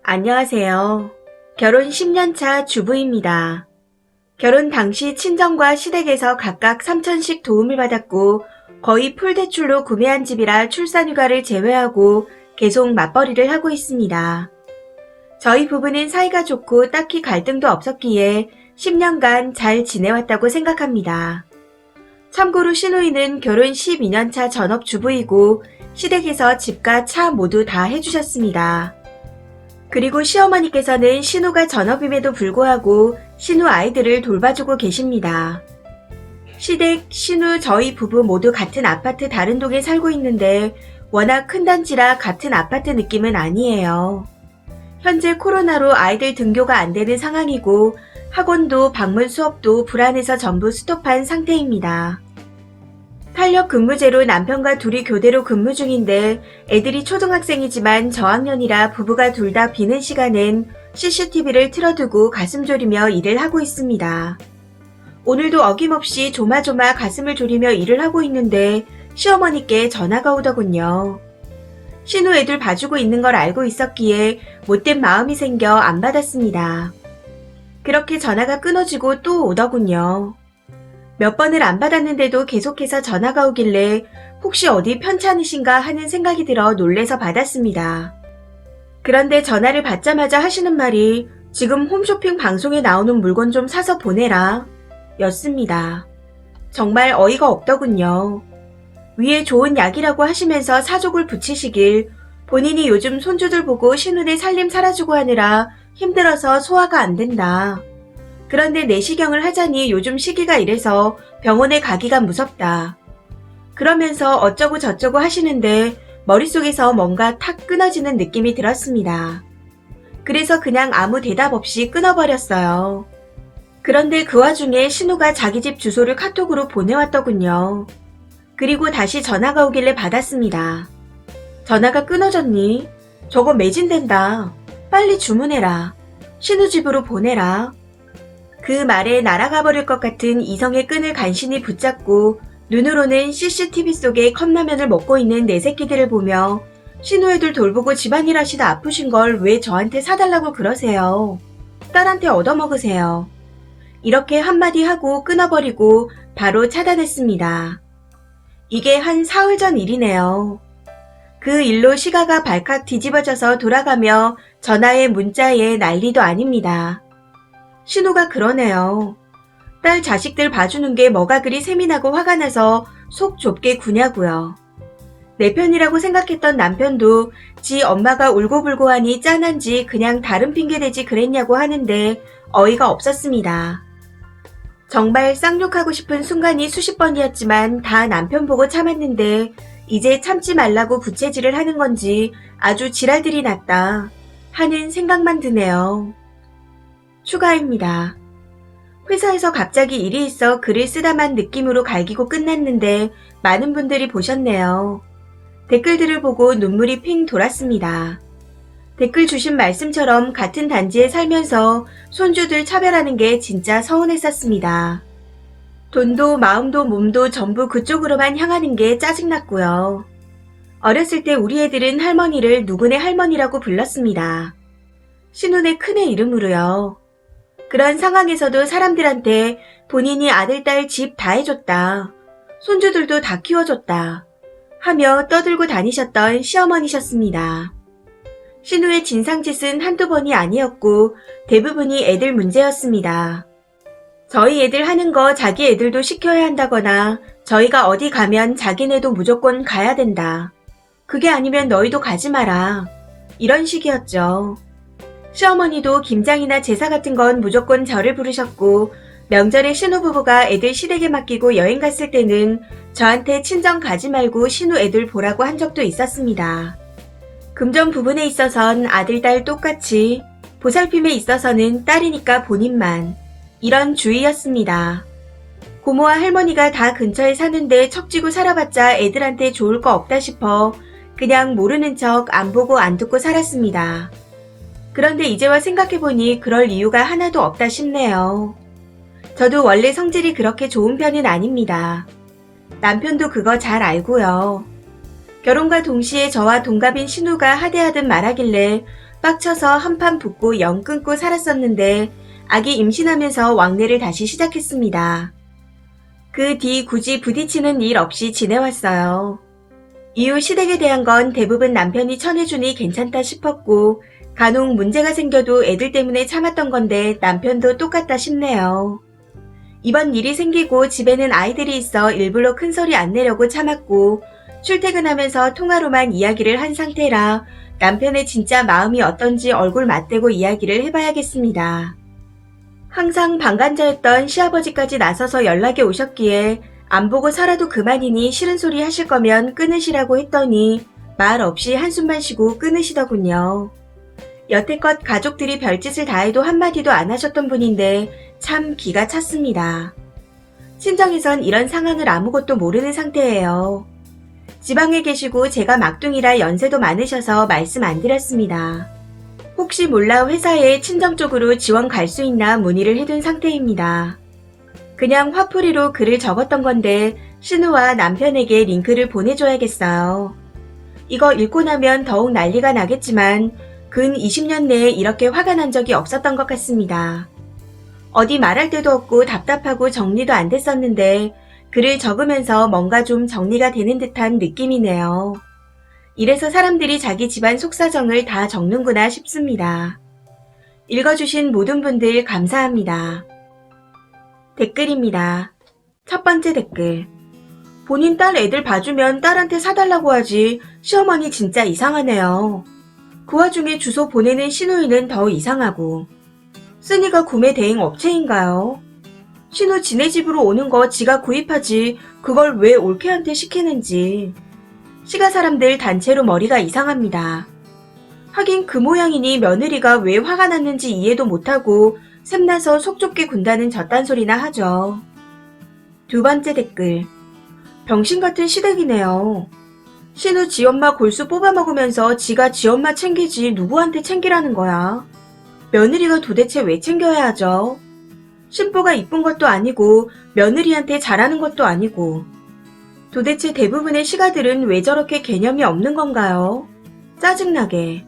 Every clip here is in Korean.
안녕하세요. 결혼 10년 차 주부입니다. 결혼 당시 친정과 시댁에서 각각 3천씩 도움을 받았고 거의 풀 대출로 구매한 집이라 출산휴가를 제외하고 계속 맞벌이를 하고 있습니다. 저희 부부는 사이가 좋고 딱히 갈등도 없었기에 10년간 잘 지내왔다고 생각합니다. 참고로 시누이는 결혼 12년 차 전업주부이고 시댁에서 집과 차 모두 다 해주셨습니다. 그리고 시어머니께서는 신우가 전업임에도 불구하고 신우 아이들을 돌봐주고 계십니다. 시댁, 신우, 저희 부부 모두 같은 아파트 다른 동에 살고 있는데 워낙 큰 단지라 같은 아파트 느낌은 아니에요. 현재 코로나로 아이들 등교가 안 되는 상황이고 학원도 방문 수업도 불안해서 전부 스톱한 상태입니다. 탄력 근무제로 남편과 둘이 교대로 근무 중인데 애들이 초등학생이지만 저학년이라 부부가 둘 다 비는 시간엔 CCTV를 틀어두고 가슴 졸이며 일을 하고 있습니다. 오늘도 어김없이 조마조마 가슴을 졸이며 일을 하고 있는데 시어머니께 전화가 오더군요. 신우 애들 봐주고 있는 걸 알고 있었기에 못된 마음이 생겨 안 받았습니다. 그렇게 전화가 끊어지고 또 오더군요. 몇 번을 안 받았는데도 계속해서 전화가 오길래 혹시 어디 편찮으신가 하는 생각이 들어 놀래서 받았습니다. 그런데 전화를 받자마자 하시는 말이 지금 홈쇼핑 방송에 나오는 물건 좀 사서 보내라 였습니다. 정말 어이가 없더군요. 위에 좋은 약이라고 하시면서 사족을 붙이시길 본인이 요즘 손주들 보고 신우네 살림 살아주고 하느라 힘들어서 소화가 안 된다. 그런데 내시경을 하자니 요즘 시기가 이래서 병원에 가기가 무섭다. 그러면서 어쩌고 저쩌고 하시는데 머릿속에서 뭔가 탁 끊어지는 느낌이 들었습니다. 그래서 그냥 아무 대답 없이 끊어버렸어요. 그런데 그 와중에 신우가 자기 집 주소를 카톡으로 보내왔더군요. 그리고 다시 전화가 오길래 받았습니다. 전화가 끊어졌니? 저거 매진된다. 빨리 주문해라. 신우 집으로 보내라. 그 말에 날아가 버릴 것 같은 이성의 끈을 간신히 붙잡고 눈으로는 CCTV 속에 컵라면을 먹고 있는 내 새끼들을 보며 신우 애들 돌보고 집안일 하시다 아프신 걸 왜 저한테 사달라고 그러세요? 딸한테 얻어먹으세요. 이렇게 한마디 하고 끊어버리고 바로 차단했습니다. 이게 한 사흘 전 일이네요. 그 일로 시가가 발칵 뒤집어져서 돌아가며 전화에 문자에 난리도 아닙니다. 신우가 그러네요. 딸 자식들 봐주는 게 뭐가 그리 세민하고 화가 나서 속 좁게 구냐고요. 내 편이라고 생각했던 남편도 지 엄마가 울고불고 하니 짠한지 그냥 다른 핑계 대지 그랬냐고 하는데 어이가 없었습니다. 정말 쌍욕하고 싶은 순간이 수십 번이었지만 다 남편 보고 참았는데 이제 참지 말라고 부채질을 하는 건지 아주 지랄들이 났다 하는 생각만 드네요. 추가입니다. 회사에서 갑자기 일이 있어 글을 쓰다만 느낌으로 갈기고 끝났는데 많은 분들이 보셨네요. 댓글들을 보고 눈물이 핑 돌았습니다. 댓글 주신 말씀처럼 같은 단지에 살면서 손주들 차별하는 게 진짜 서운했었습니다. 돈도 마음도 몸도 전부 그쪽으로만 향하는 게 짜증났고요. 어렸을 때 우리 애들은 할머니를 누구네 할머니라고 불렀습니다. 신우네 큰애 이름으로요. 그런 상황에서도 사람들한테 본인이 아들, 딸, 집 다 해줬다. 손주들도 다 키워줬다. 하며 떠들고 다니셨던 시어머니셨습니다. 신우의 진상짓은 한두 번이 아니었고 대부분이 애들 문제였습니다. 저희 애들 하는 거 자기 애들도 시켜야 한다거나 저희가 어디 가면 자기네도 무조건 가야 된다. 그게 아니면 너희도 가지 마라. 이런 식이었죠. 시어머니도 김장이나 제사 같은 건 무조건 저를 부르셨고 명절에 신우부부가 애들 시댁에 맡기고 여행 갔을 때는 저한테 친정 가지 말고 신우 애들 보라고 한 적도 있었습니다. 금전 부분에 있어선 아들, 딸 똑같이, 보살핌에 있어서는 딸이니까 본인만, 이런 주의였습니다. 고모와 할머니가 다 근처에 사는데 척지고 살아봤자 애들한테 좋을 거 없다 싶어 그냥 모르는 척 안 보고 안 듣고 살았습니다. 그런데 이제와 생각해보니 그럴 이유가 하나도 없다 싶네요. 저도 원래 성질이 그렇게 좋은 편은 아닙니다. 남편도 그거 잘 알고요. 결혼과 동시에 저와 동갑인 신우가 하대하듯 말하길래 빡쳐서 한판 붙고 영 끊고 살았었는데 아기 임신하면서 왕래를 다시 시작했습니다. 그 뒤 굳이 부딪히는 일 없이 지내왔어요. 이후 시댁에 대한 건 대부분 남편이 쳐내주니 괜찮다 싶었고 간혹 문제가 생겨도 애들 때문에 참았던 건데 남편도 똑같다 싶네요. 이번 일이 생기고 집에는 아이들이 있어 일부러 큰 소리 안 내려고 참았고 출퇴근하면서 통화로만 이야기를 한 상태라 남편의 진짜 마음이 어떤지 얼굴 맞대고 이야기를 해봐야겠습니다. 항상 방관자였던 시아버지까지 나서서 연락이 오셨기에 안 보고 살아도 그만이니 싫은 소리 하실 거면 끊으시라고 했더니 말 없이 한숨만 쉬고 끊으시더군요. 여태껏 가족들이 별짓을 다해도 한마디도 안 하셨던 분인데 참 기가 찼습니다. 친정에선 이런 상황을 아무것도 모르는 상태예요. 지방에 계시고 제가 막둥이라 연세도 많으셔서 말씀 안 드렸습니다. 혹시 몰라 회사에 친정 쪽으로 지원 갈 수 있나 문의를 해둔 상태입니다. 그냥 화풀이로 글을 적었던 건데 신우와 남편에게 링크를 보내줘야겠어요. 이거 읽고 나면 더욱 난리가 나겠지만 근 20년 내에 이렇게 화가 난 적이 없었던 것 같습니다. 어디 말할 데도 없고 답답하고 정리도 안 됐었는데 글을 적으면서 뭔가 좀 정리가 되는 듯한 느낌이네요. 이래서 사람들이 자기 집안 속사정을 다 적는구나 싶습니다. 읽어주신 모든 분들 감사합니다. 댓글입니다. 첫 번째 댓글. 본인 딸 애들 봐주면 딸한테 사달라고 하지 시어머니 진짜 이상하네요. 그 와중에 주소 보내는 시누이는 더 이상하고. 쓰니가 구매 대행 업체인가요? 신우 지네 집으로 오는 거 지가 구입하지 그걸 왜 올케한테 시키는지. 시가 사람들 단체로 머리가 이상합니다. 하긴 그 모양이니 며느리가 왜 화가 났는지 이해도 못하고 샘나서 속 좁게 군다는 저딴 소리나 하죠. 두 번째 댓글. 병신 같은 시댁이네요. 신우 지 엄마 골수 뽑아먹으면서 지가 지 엄마 챙기지 누구한테 챙기라는 거야. 며느리가 도대체 왜 챙겨야 하죠? 신부가 이쁜 것도 아니고 며느리한테 잘하는 것도 아니고. 도대체 대부분의 시가들은 왜 저렇게 개념이 없는 건가요? 짜증나게.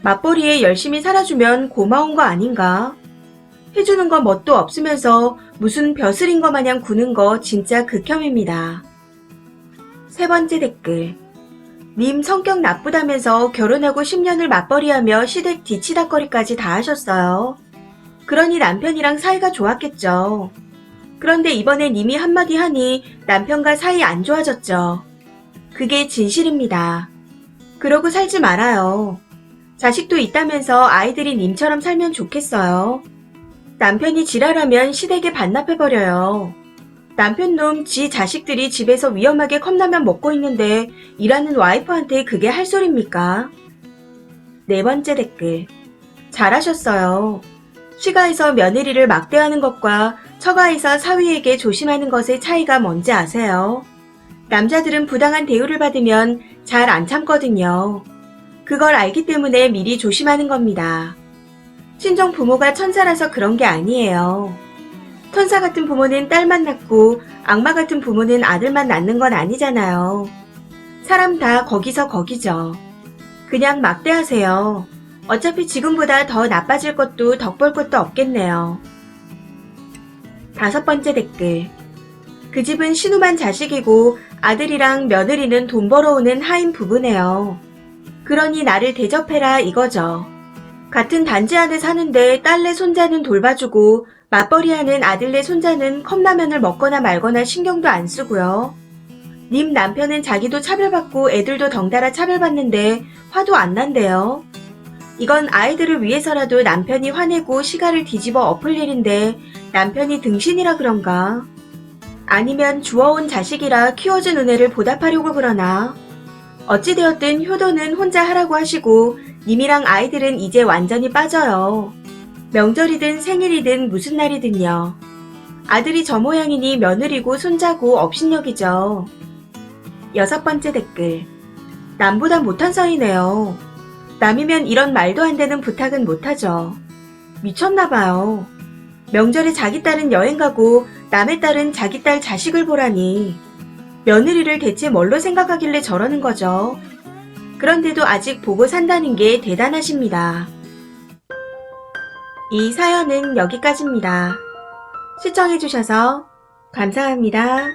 맞벌이에 열심히 살아주면 고마운 거 아닌가? 해주는 거 뭣도 없으면서 무슨 벼슬인 거 마냥 구는 거 진짜 극혐입니다. 세 번째 댓글. 님 성격 나쁘다면서 결혼하고 10년을 맞벌이하며 시댁 뒤치다거리까지 다 하셨어요. 그러니 남편이랑 사이가 좋았겠죠. 그런데 이번에 님이 한마디 하니 남편과 사이 안 좋아졌죠. 그게 진실입니다. 그러고 살지 말아요. 자식도 있다면서 아이들이 님처럼 살면 좋겠어요. 남편이 지랄하면 시댁에 반납해버려요. 남편 놈 지 자식들이 집에서 위험하게 컵라면 먹고 있는데 일하는 와이프한테 그게 할 소리입니까? 네 번째 댓글. 잘하셨어요. 시가에서 며느리를 막대하는 것과 처가에서 사위에게 조심하는 것의 차이가 뭔지 아세요? 남자들은 부당한 대우를 받으면 잘 안 참거든요. 그걸 알기 때문에 미리 조심하는 겁니다. 친정 부모가 천사라서 그런 게 아니에요. 천사 같은 부모는 딸만 낳고 악마 같은 부모는 아들만 낳는 건 아니잖아요. 사람 다 거기서 거기죠. 그냥 막대하세요. 어차피 지금보다 더 나빠질 것도 덕볼 것도 없겠네요. 다섯 번째 댓글. 그 집은 신우만 자식이고 아들이랑 며느리는 돈 벌어오는 하인 부부네요. 그러니 나를 대접해라 이거죠. 같은 단지 안에 사는데 딸네 손자는 돌봐주고 맞벌이하는 아들네 손자는 컵라면을 먹거나 말거나 신경도 안 쓰고요. 님 남편은 자기도 차별받고 애들도 덩달아 차별받는데 화도 안 난대요. 이건 아이들을 위해서라도 남편이 화내고 시가를 뒤집어 엎을 일인데 남편이 등신이라 그런가? 아니면 주워온 자식이라 키워준 은혜를 보답하려고 그러나? 어찌되었든 효도는 혼자 하라고 하시고 님이랑 아이들은 이제 완전히 빠져요. 명절이든 생일이든 무슨 날이든요. 아들이 저 모양이니 며느리고 손자고 업신여기죠. 여섯 번째 댓글. 남보다 못한 사이네요. 남이면 이런 말도 안 되는 부탁은 못하죠. 미쳤나봐요. 명절에 자기 딸은 여행 가고 남의 딸은 자기 딸 자식을 보라니. 며느리를 대체 뭘로 생각하길래 저러는 거죠? 그런데도 아직 보고 산다는 게 대단하십니다. 이 사연은 여기까지입니다. 시청해주셔서 감사합니다.